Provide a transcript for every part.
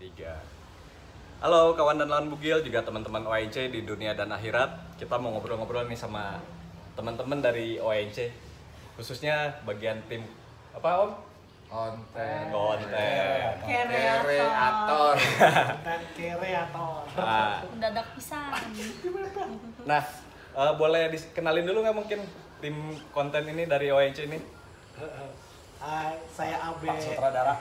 Tiga. Halo kawan dan lawan bugil, juga teman-teman ONC di dunia dan akhirat. Kita mau ngobrol-ngobrol nih sama teman-teman dari ONC, khususnya bagian tim apa Om? Konten Kreator. Mendadak pisan. Nah, boleh dikenalin dulu nggak mungkin tim konten ini dari ONC ini? Hai, saya Abe. Pak Sutradara.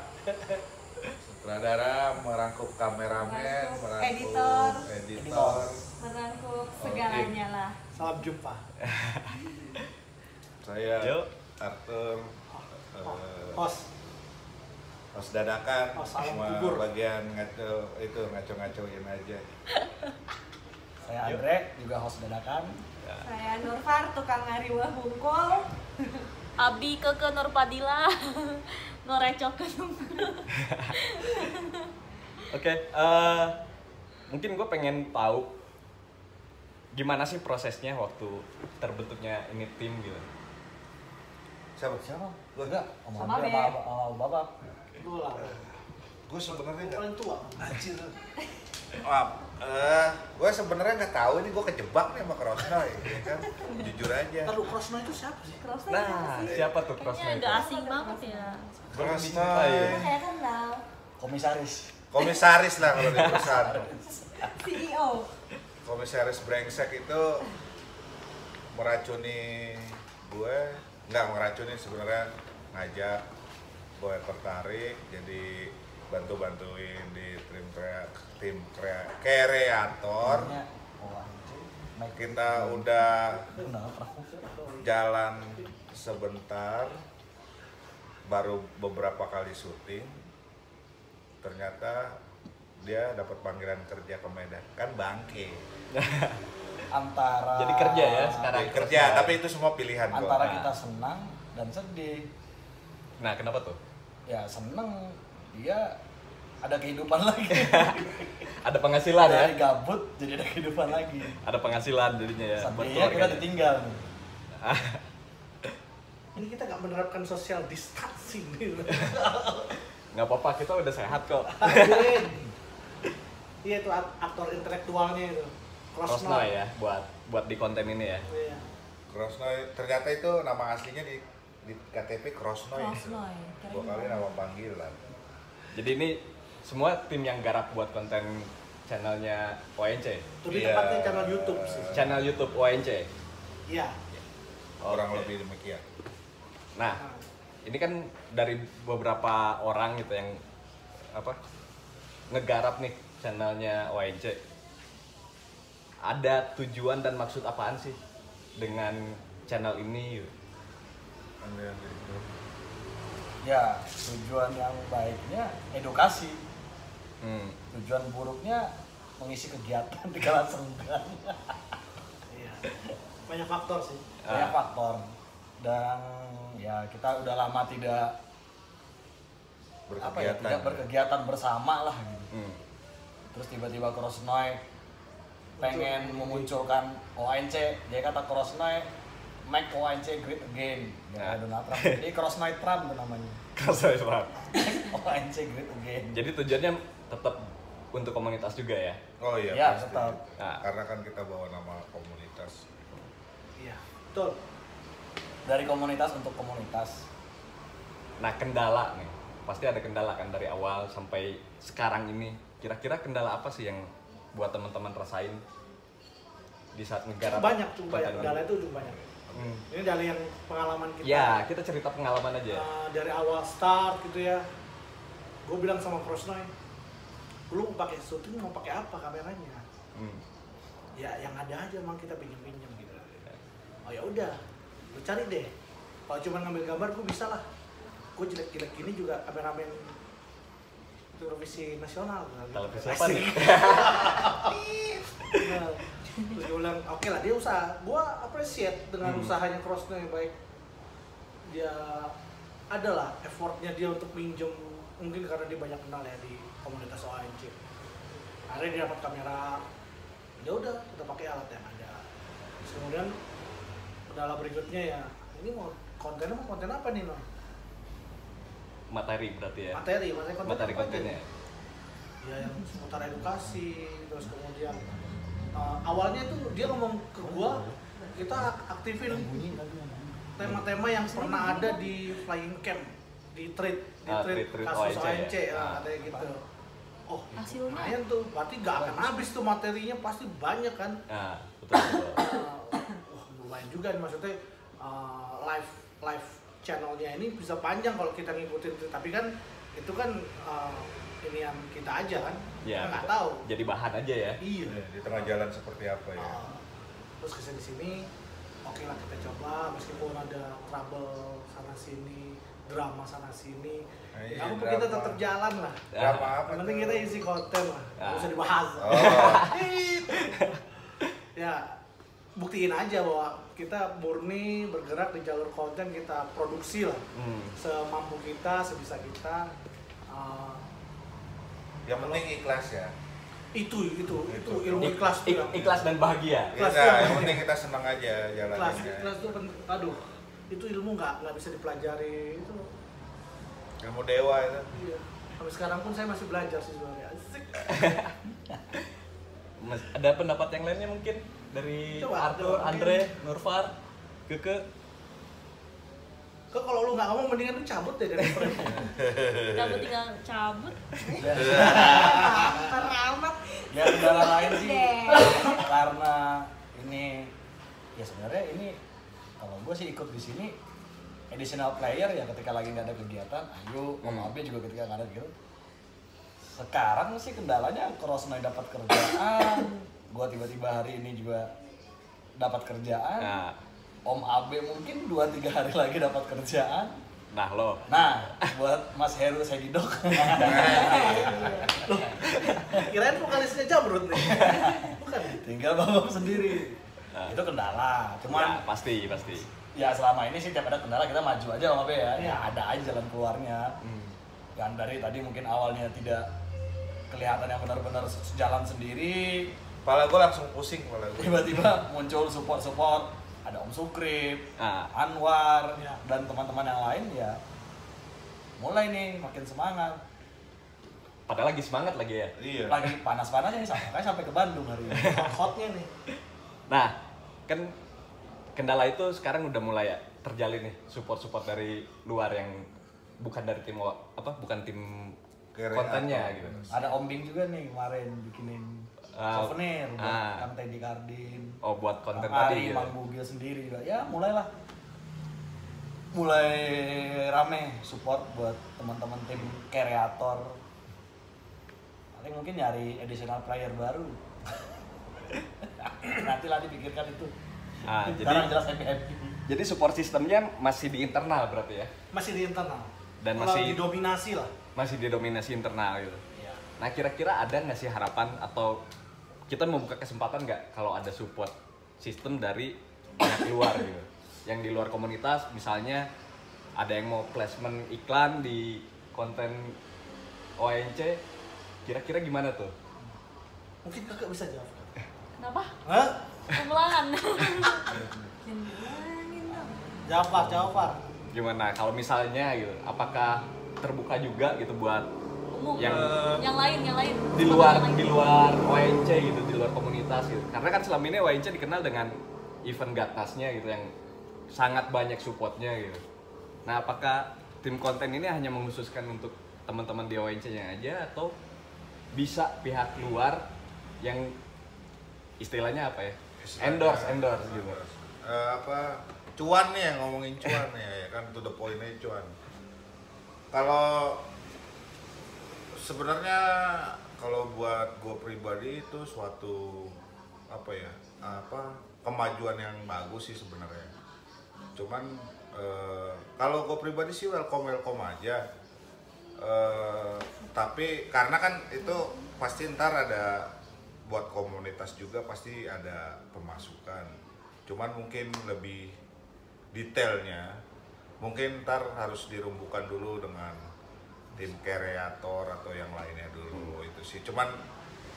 Sutradara merangkup kameramen, merangkup editor. Merangkup segalanya lah. Salam jumpa. Saya Yuk. Arthur. Host. Host dadakan, Salam cuma kubur. bagian ngaco-ngacoin aja. Saya Andre, juga host dadakan. Saya Nurfar, tukang ngariwah bungkul. Abi ke Nurpadila. Ngorecokeun. Oke, mungkin gue pengen tahu gimana sih prosesnya waktu terbentuknya ini tim gitu. Siapa? Lu enggak? Sama Be. Bapak. Lu lah. Gue sebenarnya nggak. Paling tua. Anjir. Gue sebenarnya nggak tahu ini gue kejebak nih sama Krosnoy, ya kan? Jujur aja. Lalu Krosno itu siapa sih? Crossnya Nah, siapa tuh Kayaknya Crossman? agak asing banget ya. Krosnoy. saya kenal Komisaris. Komisaris lah kalau di perusahaan. CEO. Komisaris brengsek itu meracuni gue, nggak meracuni sebenarnya, ngajak gue tertarik jadi bantuin di tim kreator. Kita udah jalan sebentar, baru beberapa kali syuting, ternyata dia dapat panggilan kerja ke Medan, kan bangke. Antara Jadi kerja ya sekarang. Kerja, tapi itu semua pilihan kok. Antara kita senang dan sedih. Nah, kenapa tuh? Ya seneng, dia ada kehidupan lagi. Ada penghasilan ya? Dari gabut jadi ada kehidupan lagi. Ada penghasilan jadinya ya. buat Sedihnya kita keluarganya. ditinggal. Ini kita nggak menerapkan social distancing nih. Nggak apa-apa, kita udah sehat kok. Anjing. Iya itu aktor intelektualnya itu. Krosnoy ya, buat di konten ini ya. Iya. Krosnoy, ternyata itu nama aslinya di KTP Krosnoy. Krosnoy, keren 2 kali nama panggilan. Jadi ini semua tim yang garap buat konten channelnya ONC. Lebih Iya. tepatnya channel YouTube sih. Channel YouTube ONC. Iya. Kurang Oke. lebih demikian. Nah, ini kan dari beberapa orang gitu yang ngegarap nih channelnya ONC. Ada tujuan dan maksud apaan sih dengan channel ini? Ya, tujuan yang baiknya edukasi. Tujuan buruknya mengisi kegiatan di kala senggang. Iya. Banyak faktor sih. Banyak faktor. Dan ya kita udah lama tidak tidak berkegiatan bersama lah gitu. Terus tiba-tiba Krosnoy pengen memunculkan ONC, dia kata Krosnoy make ONC great again. Ya Donald Trump. Jadi Krosnoy Trump itu namanya. Krosnoy Trump. ONC great again. Jadi tujuannya tetap untuk komunitas juga ya. Oh iya, Ya, pasti. tetap. Nah, Karena kan kita bawa nama komunitas. Iya. Betul. Dari komunitas untuk komunitas. nah kendala nih, pasti ada kendala kan dari awal sampai sekarang ini. Kira-kira kendala apa sih yang buat teman-teman rasain di saat ngegarap? Banyak tuh, konten banyak. ini? Dala itu banyak. Ini dari yang pengalaman kita. Ya, kita cerita pengalaman aja. Dari awal start gitu ya. Gue bilang sama Krosnoy, lu mau pakai syuting mau pakai apa kameranya? Ya yang ada aja, emang kita pinjam gitu. Oh ya udah, lu cari deh. Kalau cuma ngambil gambar gue bisa lah. Gue jelek-jelek gini juga kameramen televisi nasional. Televisi apa nih? Nah, terus dia bilang oke lah, dia usaha. Gue appreciate dengan usahanya Krosnoy, baik dia adalah effortnya dia untuk minjem, mungkin karena dia banyak kenal ya di komunitas ONC. Akhirnya dia dapat kamera, ya udah kita pakai alat yang ada. Terus kemudian kendala berikutnya ya, ini mau konten apa nih, No? Materi berarti ya. Materi konten Materi apa kontennya. nih? ya yang seputar edukasi, terus kemudian awalnya tuh dia ngomong ke gua, kita aktifin tema-tema yang pernah ada di flying camp, di trade trade kasus ONC, ONC ya. kayak gitu. Oh, Hasilnya? lumayan tuh, berarti gak akan habis tuh materinya, pasti banyak kan. Nah, betul. Wah, lumayan juga nih, maksudnya live channelnya ini bisa panjang kalau kita ngikutin, tapi kan itu kan ini yang kita aja kan, Ya, kita nggak tahu. jadi bahan aja ya. Iya. Di tengah jalan seperti apa ya? Terus kesini sini, oke lah kita coba meskipun ada trouble sana sini, drama sana sini, Iya, apa kita drama. tetap jalan lah. Drama apa Yang penting tuh? kita isi konten lah, nggak Ah. usah dibahas. Oh. Ya, buktiin aja bahwa kita murni bergerak di jalur konten, kita produksi lah semampu kita, sebisa kita. Yang penting ikhlas ya. Itu Itu. ilmu ikhlas tuh yang- Ikhlas dan bahagia. Ikhlas Iya, tuh yang penting kita senang aja ikhlas jalannya. tuh penting. Aduh, itu ilmu nggak bisa dipelajari itu. Ilmu dewa itu. Iya. Sampai sekarang pun saya masih belajar sih sebenarnya. Asik. Ada pendapat yang lainnya mungkin dari Coba, Arthur, coba. Andre, Nurfar, Keke. Kok kalau lu nggak ngomong mendingan lu cabut deh dari frame. Cabut tinggal cabut. Teramat. Ya kendala lain sih Deh. karena ini ya sebenarnya ini kalau gue sih ikut di sini additional player ya ketika lagi nggak ada kegiatan, ayo AB juga ketika nggak ada gitu. Sekarang sih kendalanya Krosnoy dapat kerjaan, gue tiba-tiba hari ini juga dapat kerjaan. Nah, Om AB mungkin 2-3 hari lagi dapat kerjaan. nah lo. Nah, buat Mas Heru Segidok. Kirain vokalisnya Jamrut nih. Bukan. Tinggal babak sendiri. Nah. Itu kendala. Cuman Ya, pasti. ya selama ini sih tiap ada kendala kita maju aja Om Abe ya. Iya. Ya ada aja jalan keluarnya. Yang dari tadi mungkin awalnya tidak kelihatan yang benar-benar jalan sendiri, Kepala gue langsung pusing kepala gue. tiba-tiba muncul support ada Om Sukrip, Ah. Anwar Ya. dan teman-teman yang lain ya mulai nih makin semangat. Padahal lagi semangat lagi ya. Iya. Lagi panas-panasnya nih sampai ke Bandung hari ini. Hotnya nih. Nah, kan kendala itu sekarang udah mulai ya terjalin nih support dari luar yang bukan dari tim bukan tim Kreator. kontennya gitu. Ada Om Bing juga nih kemarin bikinin souvenir buat ah. Kang Teddy Kardin. Oh, buat konten Bang tadi Ari, gitu. Mang Bugil sendiri juga. Ya mulai rame support buat teman-teman tim kreator. Paling mungkin nyari additional player baru. Nanti lah dipikirkan itu. Ah, Sekarang jelas happy. jadi support sistemnya masih di internal berarti ya. Masih di internal. Dan Kalau masih- didominasi lah. Masih didominasi internal gitu. Iya. Nah, kira-kira ada nggak sih harapan atau kita membuka kesempatan nggak kalau ada support sistem dari pihak luar gitu? Yang di luar komunitas misalnya ada yang mau placement iklan di konten ONC, kira-kira gimana tuh? Mungkin kakak bisa jawab. Kenapa? Hah? Pengulangan. Jawab Pak. Gimana kalau misalnya gitu? Apakah terbuka juga gitu buat Umum. yang Yang lain. di luar ONC gitu, di luar komunitas gitu. Karena kan selama ini ONC dikenal dengan event Gatnasnya gitu yang sangat banyak supportnya gitu. Nah, apakah tim konten ini hanya mengkhususkan untuk teman-teman di ONC-nya aja atau bisa pihak luar yang istilahnya apa ya? Endorse gitu. Cuan nih yang ngomongin cuan ya kan, to the point aja cuan. Kalau sebenarnya kalau buat gue pribadi itu suatu kemajuan yang bagus sih sebenarnya. Cuman kalau gue pribadi sih welcome aja. Tapi karena kan itu pasti ntar ada buat komunitas juga pasti ada pemasukan. Cuman mungkin lebih detailnya mungkin ntar harus dirumbukan dulu dengan tim kreator atau yang lainnya dulu itu sih. Cuman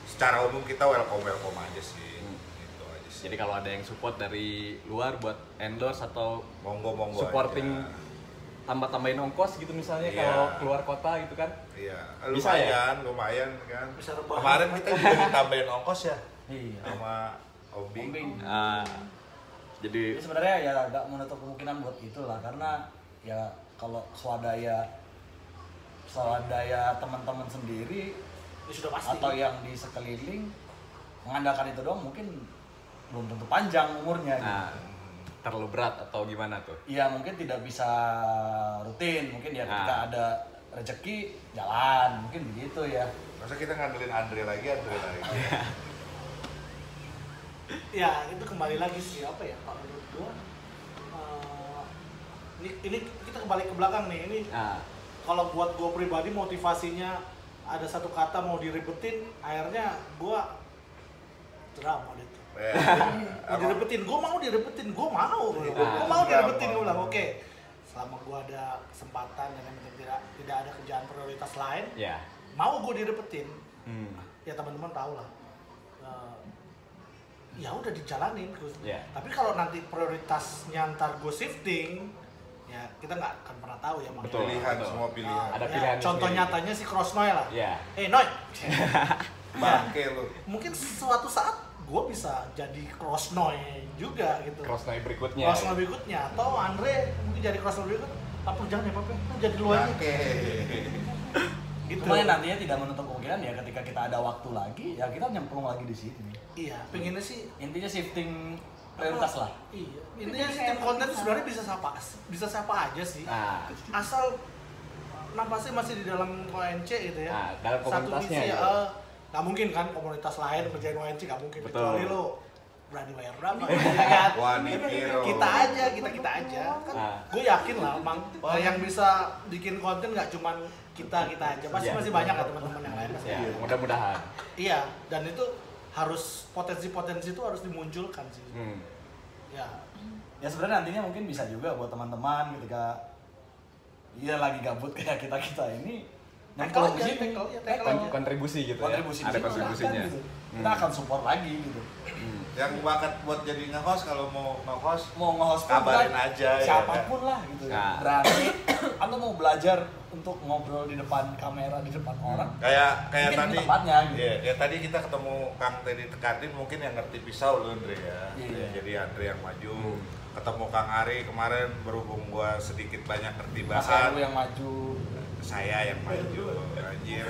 secara umum kita welcome aja sih. Gitu aja sih. Jadi kalau ada yang support dari luar buat endorse atau Monggo supporting aja. tambah-tambahin ongkos gitu misalnya Iya. kalau keluar kota gitu kan. Iya, Bisa ya? lumayan kan. Bisa rebahan. Kemarin kita juga ditambahin ongkos ya Iya. sama Obing. Ombing. Jadi Jadi sebenarnya ya agak menutup kemungkinan buat itulah karena ya kalau swadaya teman-teman sendiri Ya sudah pasti. atau yang di sekeliling mengandalkan itu doang mungkin belum tentu panjang umurnya gitu. nah, terlalu berat atau gimana tuh? Iya mungkin tidak bisa rutin, mungkin ya ketika Nah. ada rezeki jalan, mungkin begitu ya. Masa kita ngandelin Andre lagi. Ya itu kembali lagi sih apa ya Pak menurut gua. Ini kita kembali ke belakang nih. Ini Nah, kalau buat gua pribadi motivasinya ada satu kata mau diribetin, akhirnya gua drama deh. Mau direpetin, gue mau direpetin, gue mau direpetin, gue bilang oke. Selama gue ada kesempatan dan tidak ada kerjaan prioritas lain, ya. mau gue direpetin, Hmm. ya teman-teman tahu lah. Ya udah dijalanin terus. Ya. Tapi kalau nanti prioritasnya ntar gue shifting, ya kita nggak akan pernah tahu ya makanya. Betul. Pilihan, semua pilihan. Ada Ya, pilihan contoh sendiri. nyatanya si Cross Noy lah. Ya. Noy. Bangke lu. Mungkin suatu saat gue bisa jadi Cross Noy juga gitu. Cross night berikutnya. Cross Noy berikutnya atau Andre mungkin jadi Cross Noy berikutnya. Tapi jangan ya Papa, jadi lu aja. Bangke. Gitu. Cuma yang nantinya tidak menutup kemungkinan ya ketika kita ada waktu lagi, ya kita nyemplung lagi di sini. Iya, pengennya sih Intinya shifting prioritas lah. Iya. Intinya sistem konten itu sebenarnya bisa siapa aja sih. Nah, Asal napasnya masih di dalam ONC gitu ya. Nah, dalam komunitasnya visi, gitu. nggak mungkin kan komunitas lain kerjain ONC nggak mungkin. Betul. Kecuali lo berani bayar berapa ya kan? Wanitiro. Kita aja kan. Nah. Gue yakin lah, Mang, yang bisa bikin konten nggak cuman kita aja. Pasti Iya. masih banyak lah teman-teman yang lain. Pasti ya, ada. mudah-mudahan. Iya, dan itu harus potensi-potensi itu harus dimunculkan sih. Hmm. Ya, Ya sebenarnya nantinya mungkin bisa juga buat teman-teman ketika dia lagi gabut kayak kita ini Tackle nyemplung di aja, sini. tackle, ya, Tackle. tackle. Kontribusi gitu Kontribusi ya. Ada di situ, kontribusinya. silahkan, gitu. Kita akan support lagi gitu. Hmm. Yang bakat buat jadi nge-host kalau mau nge-host Mau nge-host pun kabarin kan, aja ya. siapapun lah gitu. Nah. Berani atau mau belajar untuk ngobrol di depan kamera, di depan orang. Kayak Mungkin ini tadi. tempatnya, gitu. Iya, kayak tadi kita ketemu Kang Teddy Tekardin mungkin yang ngerti pisau lu Andre ya. Iya. Jadi Andre yang maju. Hmm. Ketemu Kang Ari kemarin berhubung gua sedikit banyak ngerti Mas bahan. Heru yang maju. Saya yang maju. Anjir.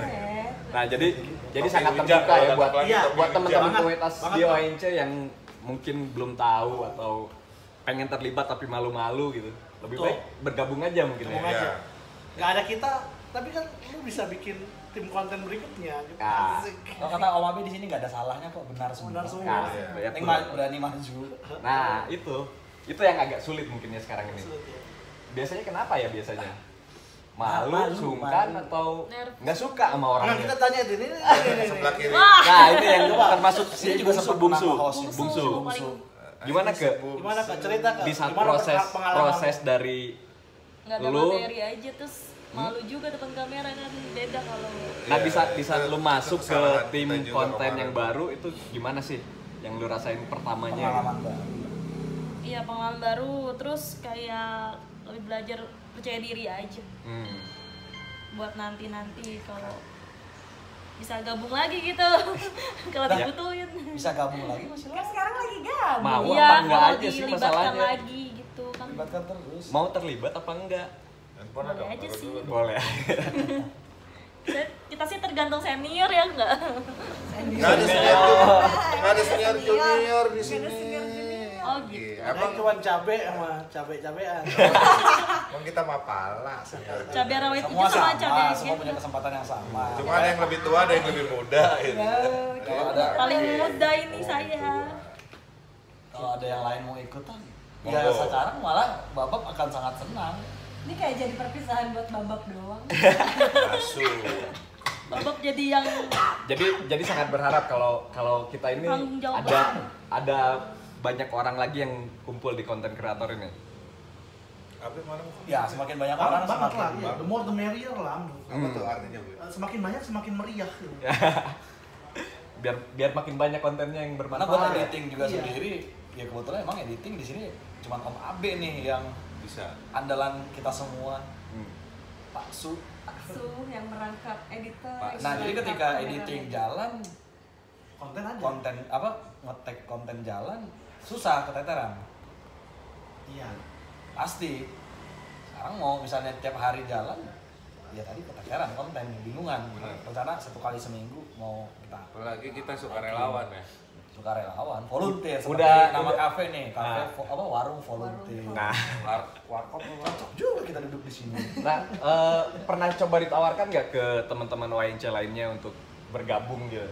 Nah, jadi Kopi sangat hujan, terbuka kalau ya buat datang lagi iya, kopi buat hujan. teman-teman Banget, komunitas banget, di Bang. ONC yang mungkin belum tahu atau pengen terlibat tapi malu-malu gitu. Lebih Betul. baik bergabung aja mungkin Gabung ya. aja. Iya. Nggak ada kita, tapi kan lu bisa bikin tim konten berikutnya. Gitu. Ah. Asik. Kalau kata Om Abi di sini nggak ada salahnya kok, benar semua. Benar semua. Nah, Iya. Penting betul. berani maju. Nah, itu yang agak sulit mungkin ya sekarang ini. Sulit ya. Biasanya kenapa ya biasanya? Malu, Malu, sungkan malu. atau Nervous. nggak suka sama Nah, orangnya? kita tanya ini. Sebelah kiri. Nah, ini yang termasuk si Ini juga sempat bungsu. pernah host. Bungsu. Bungsu. Gimana ke Gimana Kak? Cerita Kak. di saat Gimana pengalaman? proses dari Nggak ada lu materi aja terus malu juga depan kamera kan beda kalau nah Iya, di saat lu masuk ke kesalahan tim kita juga konten kemarin. yang baru itu gimana sih yang lu rasain pertamanya? Pengalaman baru. iya pengalaman baru terus kayak lebih belajar percaya diri aja Hmm. buat nanti kalau bisa gabung lagi gitu kalau Ya. dibutuhin Bisa gabung lagi masih Kan lah. sekarang lagi gabung. Mau iya apa enggak kalau aja sih dilibatkan masalahnya? lagi gitu kan Libatkan terus. Mau terlibat apa enggak? Handphone Boleh ada aja baru sih. dulu. Boleh. kita sih tergantung senior ya enggak Nggak ada senior junior, nggak ada senior junior di Nggak sini. ada senior junior. Oh, gitu. Iya, Emang Emang cuma cabe sama cabe-cabean. emang kita mah pala. cabai rawit Semua itu sama sama, cabai semua punya kesempatan yang sama. Cuma ada yang lebih tua, ada yang lebih muda. Gitu. Kalau ada paling muda ini saya kalau ada yang lain mau ikutan, Monggo. ya sekarang malah Babak akan sangat senang. Ini kayak jadi perpisahan buat babak doang. Asu. babak jadi yang Jadi sangat berharap kalau kita ini Tanggung jawab. ada banyak orang lagi yang kumpul di konten kreator ini. Apa mana? Ya semakin banyak orang Banget lah, semakin ya. The more the merrier lah. Apa tuh artinya, Bu? Semakin banyak semakin meriah. Gitu. biar makin banyak kontennya yang Karena buat bermanfaat. editing juga Iya. sendiri, ya kebetulan emang editing di sini cuma Om Abe nih yang Bisa. andalan kita semua, Hmm. Pak Su. Su yang merangkap editor. Pak. Nah, jadi merangkap ketika kameramen. editing jalan, Konten aja. konten apa nge-tag konten jalan susah, keteteran. Iya. Pasti. Sekarang mau misalnya tiap hari jalan, ya tadi keteteran konten, bingungan. Benar. Rencana 1 kali seminggu mau kita Apalagi kita suka relawan ya. sukarelawan, volunteer. Seperti Udah- nama udah. kafe nih, kafe Nah. apa warung volunteer. Warung. Nah, Warkop Cocok juga kita duduk di sini. nah pernah coba ditawarkan nggak ke teman-teman ONC lainnya untuk bergabung gitu?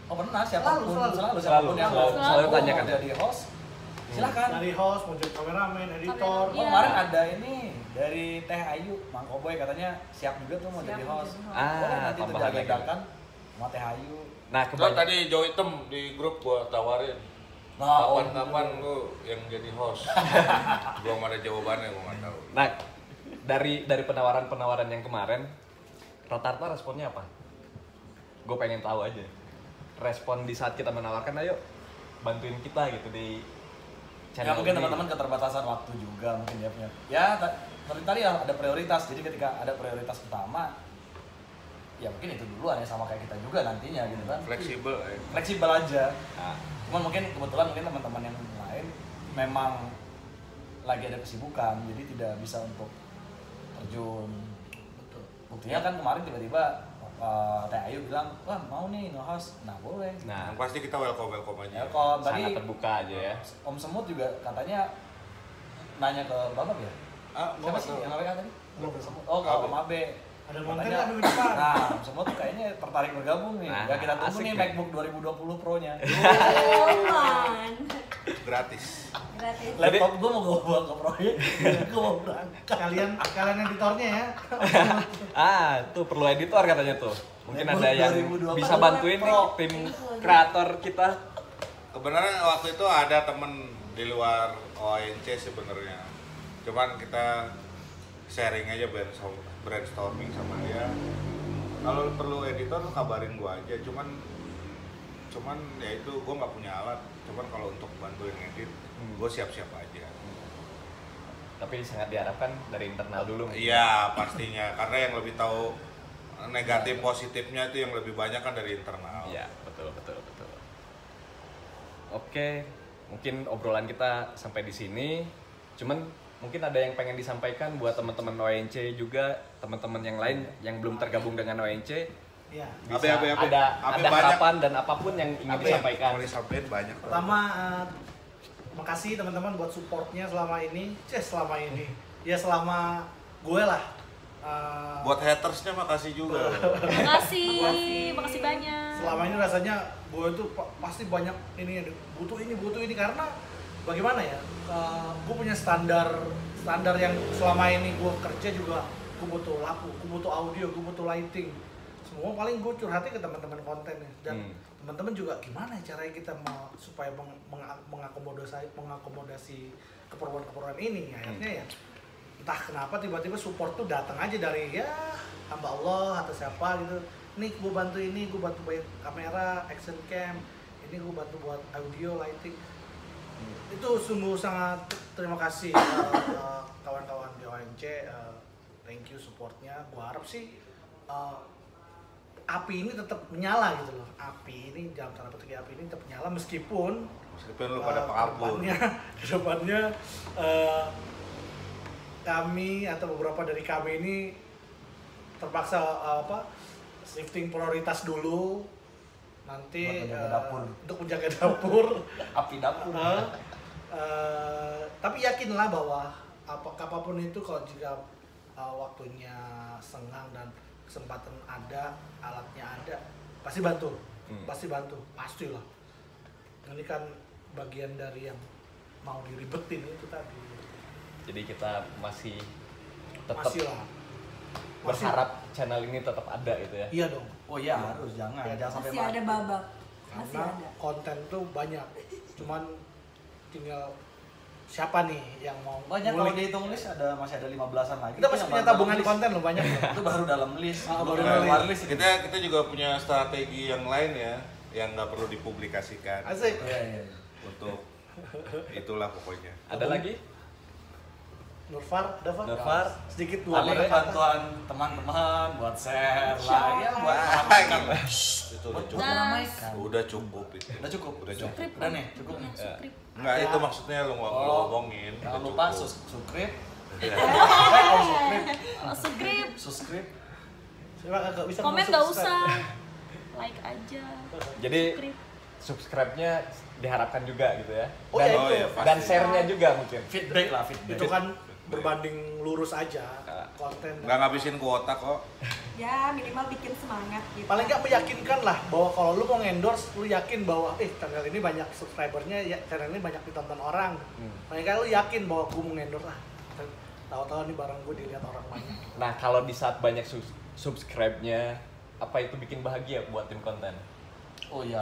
Oh pernah, siapapun Selalu. siapapun yang mau Selalu mau tanyakan. jadi host, silakan. Dari host, mau jadi kameramen, editor. Kamera, Oh, iya. kemarin ada ini dari Teh Ayu, Mang Koboy katanya siap juga tuh mau Siap jadi mau host. jadi host. Boleh nanti tuh tambahan lagi. diagendakan sama Teh Ayu. Nah, Terus kebanyakan tadi Joe Item di grup gua tawarin. Nah, Kapan-kapan lu yang jadi host? Belum ada jawabannya, gua nggak tahu. Nah, dari penawaran-penawaran yang kemarin, rata-rata responnya apa? Gue pengen tahu aja. Respon di saat kita menawarkan, ayo bantuin kita gitu di Ya channel mungkin ini. teman-teman keterbatasan waktu juga mungkin dia punya. Ya tadi ya ada prioritas. Jadi ketika ada prioritas utama, ya mungkin itu duluan ya sama kayak kita juga nantinya gitu kan. Fleksibel ya. Fleksibel aja. Nah, Cuman mungkin kebetulan mungkin teman-teman yang lain memang lagi ada kesibukan, jadi tidak bisa untuk terjun. Betul. Buktinya kan kemarin tiba-tiba Teh Ayu bilang, wah mau nih nge-host. Nah boleh. nah Yang pasti kita welcome aja. Welcome. Tadi sangat terbuka aja ya. Om Semut juga katanya nanya ke Bapak ya? Ah, Siapa gua sih nggak yang tahu. WA tadi? Babe. Semut. Oh, ke Om Abe. Ada konten Katanya- nggak minggu depan? Nah, Om Semut kayaknya tertarik bergabung nih. Nah, Ya kita tunggu asik nih nih. MacBook 2020 Pro-nya. Aman. Gratis. Gratis. Laptop gue mau gue bawa ke proyek, gue mau berangkat. Kalian editornya ya. tuh perlu editor katanya tuh. Mungkin MacBook ada yang 2020 bisa bantuin nih Pro. tim kreator kita. Kebenaran waktu itu ada temen di luar ONC sebenarnya. Cuman kita sharing aja brainstorming sama dia. Kalau perlu editor kabarin gua aja. Cuman ya itu gua nggak punya alat. Cuman kalau untuk bantuin ngedit, gua siap-siap aja. Tapi sangat diharapkan dari internal dulu. Iya pastinya karena yang lebih tahu negatif positifnya itu yang lebih banyak kan dari internal. Iya, betul. Oke, mungkin obrolan kita sampai di sini. Cuman mungkin ada yang pengen disampaikan buat teman-teman ONC juga, teman-teman yang lain yang belum tergabung dengan ONC. Iya. Bisa Abe, ada banyak. harapan dan apapun yang ingin Apa yang disampaikan. mau disampaikan banyak. Pertama, makasih teman-teman buat supportnya selama ini. Ya selama gue lah. Buat hatersnya makasih juga. Makasih banyak. Selama ini rasanya gue tuh pasti banyak butuh ini karena bagaimana ya? Gue punya standar yang selama ini gue kerja juga. Gue butuh lampu, gue butuh audio, gue butuh lighting. Semua paling gue curhatnya ke teman-teman konten ya. Dan teman-teman juga gimana caranya kita supaya mengakomodasi keperluan ini. Akhirnya ya entah kenapa tiba-tiba support tuh datang aja dari ya hamba Allah atau siapa gitu. Nih gue bantu ini, gue bantu bayar kamera, action cam, ini gue bantu buat audio, lighting. Itu sungguh sangat terima kasih kawan-kawan di ONC. Thank you supportnya. Gue harap sih api ini tetap menyala gitu loh. Api ini dalam tanda petik api ini tetap menyala meskipun lu pada pengabur. kedepannya kami atau beberapa dari kami ini terpaksa shifting prioritas dulu nanti Buat menjaga dapur. untuk menjaga dapur. Api dapur. Tapi yakinlah bahwa apapun itu kalau jika waktunya senggang dan kesempatan ada, alatnya ada, pasti bantu. Pastilah. Ini kan bagian dari yang mau diribetin itu tadi. Jadi kita masih tetap Masih lah. berharap channel ini tetap ada gitu ya. Iya dong. Oh iya harus jangan sampai Masih mati. ada babak. Masih Karena ada. konten tuh banyak. Cuman tinggal siapa nih yang mau Banyak kalau ngulik. dihitung list masih ada 15-an lagi. Kita Itu masih yang punya baru tabungan list. konten loh banyak. Itu baru dalam list. Baru Belum dalam keluar list. list. Kita juga punya strategi yang lain ya, yang nggak perlu dipublikasikan. Asik. Iya. Untuk itulah pokoknya. Ada lagi? Nurfar, ada Far? Nurfar. Sedikit Paling dua bantuan teman-teman buat share lah, ya buat Wah, ramaikan. itu udah cukup. Buat meramaikan. Udah cukup itu. Udah cukup, Udah cukup. Subscribe. Udah nih, cukup nih. Subscribe. Enggak, itu maksudnya lu ngomongin. Jangan udah lupa cukup. subscribe. Iya. Oh, subscribe. Subscribe. Coba kagak bisa Komen ngomong nggak subscribe. usah. Like aja. Jadi Subscribe. subscribe-nya diharapkan juga gitu ya. Oh, Dan, ya, itu. dan share-nya juga mungkin. Feedback lah, feedback. Itu kan berbanding lurus aja konten. Nggak ngabisin kuota kok. Ya minimal bikin semangat gitu. Paling nggak meyakinkan lah bahwa kalau lu mau endorse, lu yakin bahwa channel ini banyak subscribernya, ya channel ini banyak ditonton orang. Paling nggak lu yakin bahwa gue mau endorse tahu-tahu nih barang gue dilihat orang banyak. Nah, kalau di saat banyak subscribe-nya, apa itu bikin bahagia buat tim konten? Oh iya.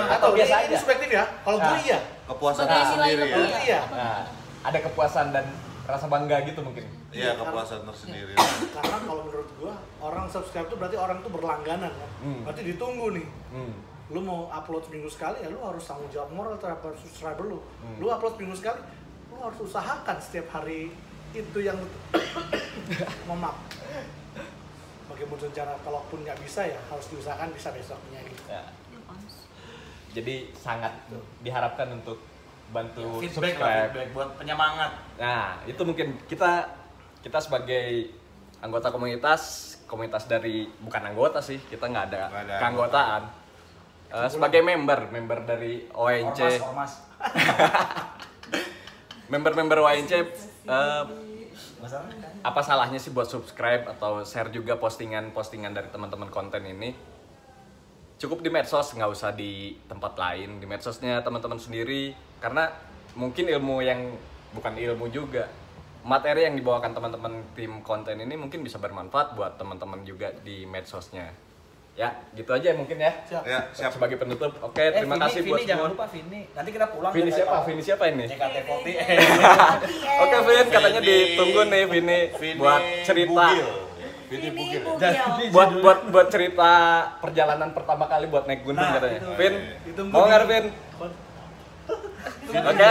Atau biasa ini aja? subjektif ya. Kalau gue Nah. iya. Kepuasan Sebagai nilai tersendiri ya. lebih Iya. Nah, ada kepuasan dan rasa bangga gitu mungkin. Iya, kepuasan tersendiri. Karena kalau menurut gua orang subscribe tuh berarti orang tuh berlangganan kan. Berarti ditunggu nih. Lu mau upload seminggu sekali ya lu harus tanggung jawab moral terhadap subscriber lu. Lu upload seminggu sekali, lu harus usahakan setiap hari itu yang maaf. Bagaimana cara kalaupun nggak bisa ya harus diusahakan bisa besoknya gitu. Ya. Jadi sangat diharapkan untuk bantu Feedback lah, subscribe. feedback buat penyemangat. Nah, itu mungkin kita sebagai anggota komunitas dari bukan anggota sih, kita nggak ada Nggak ada keanggotaan. Sebagai member dari ONC, Ormas. member ONC, Masalah? apa salahnya sih buat subscribe atau share juga postingan dari teman-teman konten ini? Cukup di medsos, nggak usah di tempat lain. Di medsosnya teman-teman sendiri, karena mungkin ilmu yang bukan ilmu juga, materi yang dibawakan teman-teman tim konten ini mungkin bisa bermanfaat buat teman-teman juga di medsosnya. Ya, gitu aja mungkin ya. Siap. Ya, siap. Sebagai penutup, oke, terima kasih buat Jangan semua. lupa Vini. Nanti kita pulang. Vini siapa? Vini siapa ini? JKT48. Oke, Vin, katanya ditunggu nih Vini buat cerita. Vini Ini Bugil. Bugil. Buat cerita perjalanan pertama kali buat naik gunung katanya. Vin, Ditunggu mau di- nggak Vin? Oke.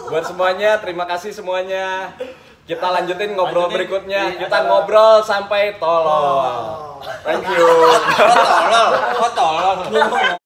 Buat semuanya, terima kasih semuanya. Kita lanjutin ngobrol berikutnya. Kita ngobrol sampai tolol. Thank you. Oh, tolol.